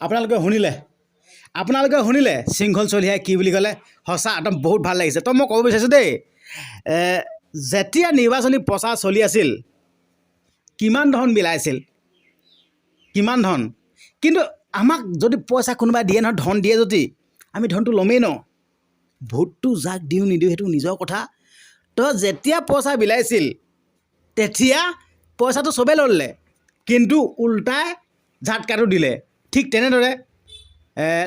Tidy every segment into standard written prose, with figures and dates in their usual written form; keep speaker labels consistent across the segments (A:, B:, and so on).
A: আপোনালোকে শুনিলে শৃংখল চলিহাই কি বুলি ক'লে সঁচা একদম বহুত ভাল লাগিছে তো মই ক'ব বিচাৰিছোঁ দেই যেতিয়া নিৰ্বাচনী প্ৰচাৰ চলি আছিল কিমান ধন বিলাইছিল কিমান ধন কিন্তু আমাক যদি পইচা কোনোবাই দিয়ে নহয় ধন দিয়ে যদি আমি ধনটো ল'মেই ন ভোটটো যাক দিওঁ নিদিওঁ সেইটো নিজৰ কথা তো যেতিয়া পইচা বিলাইছিল তেতিয়া পইচাটো চবেই ল'লে কিন্তু উল্টাই ঝাটকাটো দিলে ঠিক তেনেদৰে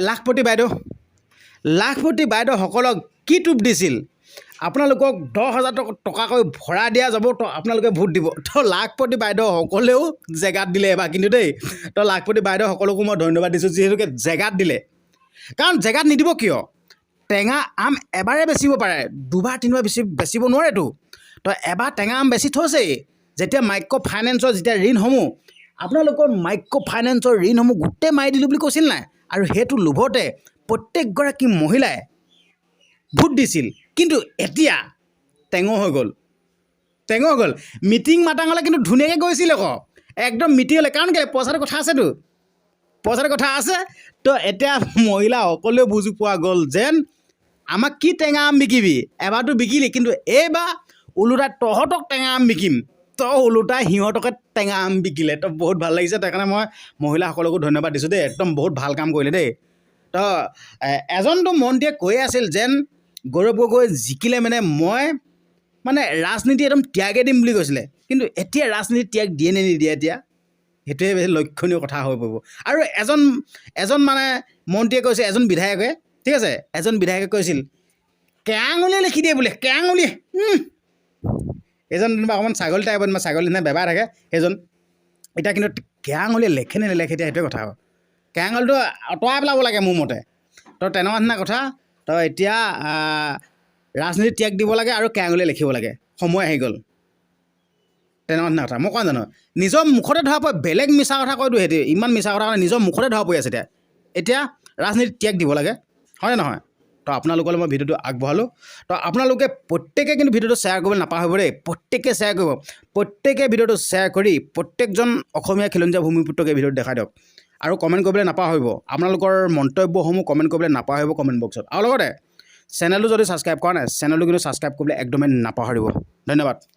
A: লাখপতি বাইদেউসকলক কি টোপ দিছিল আপোনালোকক 10,000 টকাকৈ ভৰাই দিয়া যাব তো আপোনালোকে ভোট দিব তো লাখপতি বাইদেউসকলেও জেগাত দিলে এবাৰ কিন্তু দেই তো লাখপতি বাইদেউসকলকো মই ধন্যবাদ দিছোঁ যিহেতুকে জেগাত দিলে কাৰণ জেগাত নিদিব কিয় টেঙা আম এবাৰে বেচিব পাৰে দুবাৰ তিনিবাৰ বেচিব নোৱাৰেতো তো এবাৰ টেঙা আম বেচি থৈছেই যেতিয়া মাইক্ৰ' ফাইনেন্সৰ যেতিয়া ঋণসমূহ আপোনালোকৰ মাইক্ৰ' ফাইনেন্সৰ ঋণসমূহ গোটেই মাৰি দিলোঁ বুলি কৈছিল নাই আৰু সেইটো লোভতে প্ৰত্যেকগৰাকী মহিলাই ভোট দিছিল কিন্তু এতিয়া টেঙৰ হৈ গ'ল মিটিং মাটাঙলৈ কিন্তু ধুনীয়াকৈ গৈছিল আকৌ একদম মিটিঙলৈ কাৰণ কি পইচাৰ কথা আছেতো তো এতিয়া মহিলাসকলেও বুজি পোৱা গ'ল যেন আমাক কি টেঙা আম বিকিবি এবাৰতো বিকিলি কিন্তু এইবাৰ ওলোটাই তহঁতক টেঙা আম বিকিম তো ওলোটাই সিহঁতকে টেঙা আম বিকিলে তো বহুত ভাল লাগিছে সেইকাৰণে মই মহিলাসকলকো ধন্যবাদ দিছোঁ দেই একদম বহুত ভাল কাম কৰিলে দেই তো এজনটো মন্ত্ৰীয়ে কৈ আছিল যেন গৌৰৱ গগৈ জিকিলে মই ৰাজনীতি একদম ত্যাগে দিম বুলি কৈছিলে কিন্তু এতিয়া ৰাজনীতি ত্যাগ দিয়ে নে নিদিয়ে এতিয়া সেইটোৱে বেছি লক্ষণীয় কথা হৈ পৰিব আৰু এজন মন্ত্ৰীয়ে কৈছে এজন বিধায়কে ঠিক আছে এজন বিধায়কে কৈছিল কেৰাঙুলিয়ে লিখি দিয়ে বোলে কেৰাঙুলিয়ে এজন অকণমান ছাগলী টাইপত ছাগলী নিচিনা বেবাৰ থাকে সেইজন এতিয়া কিন্তু কেৰাঙুলিয়ে লেখে নে নেলেখে এতিয়া সেইটোৱে কথা কেৰাঙুলিটো আঁতৰাই পেলাব লাগে মোৰ মতে তো তেনেকুৱা নিচিনা কথা তো এতিয়া ৰাজনীতি ত্যাগ দিব লাগে আৰু কেৰাঙুলিয়ে লিখিব লাগে সময় আহি গ'ল তেনেকুৱা নিচিনা কথা মই কোৱা জানো নিজৰ মুখতে ধৰা পৰে বেলেগ মিছা কথা কয়তো সিহঁতে ইমান মিছা কথা কাৰণে নিজৰ মুখতে ধৰা পৰি আছে এতিয়া ৰাজনীতি ত্যাগ দিব লাগে হয়নে নহয় তো আপোনালোকলৈ মই ভিডিঅ'টো আগবঢ়ালোঁ তো আপোনালোকে প্ৰত্যেকে কিন্তু ভিডিঅ'টো শ্বেয়াৰ কৰিবলৈ নাপাহৰিব দেই প্ৰত্যেকে শ্বেয়াৰ কৰিব প্ৰত্যেকে ভিডিঅ'টো শ্বেয়াৰ কৰি প্ৰত্যেকজন অসমীয়া খিলঞ্জীয়া ভূমিপুত্ৰকে ভিডিঅ'টো দেখাই দিয়ক আৰু কমেণ্ট কৰিবলৈ নাপাহৰিব আপোনালোকৰ মন্তব্যসমূহ কমেণ্ট কৰিবলৈ নাপাহৰিব কমেণ্ট বক্সত আৰু লগতে চেনেলটো যদি ছাবস্ক্ৰাইব কৰা নাই চেনেলটো কিন্তু ছাবস্ক্ৰাইব কৰিবলৈ একদমেই নাপাহৰিব ধন্যবাদ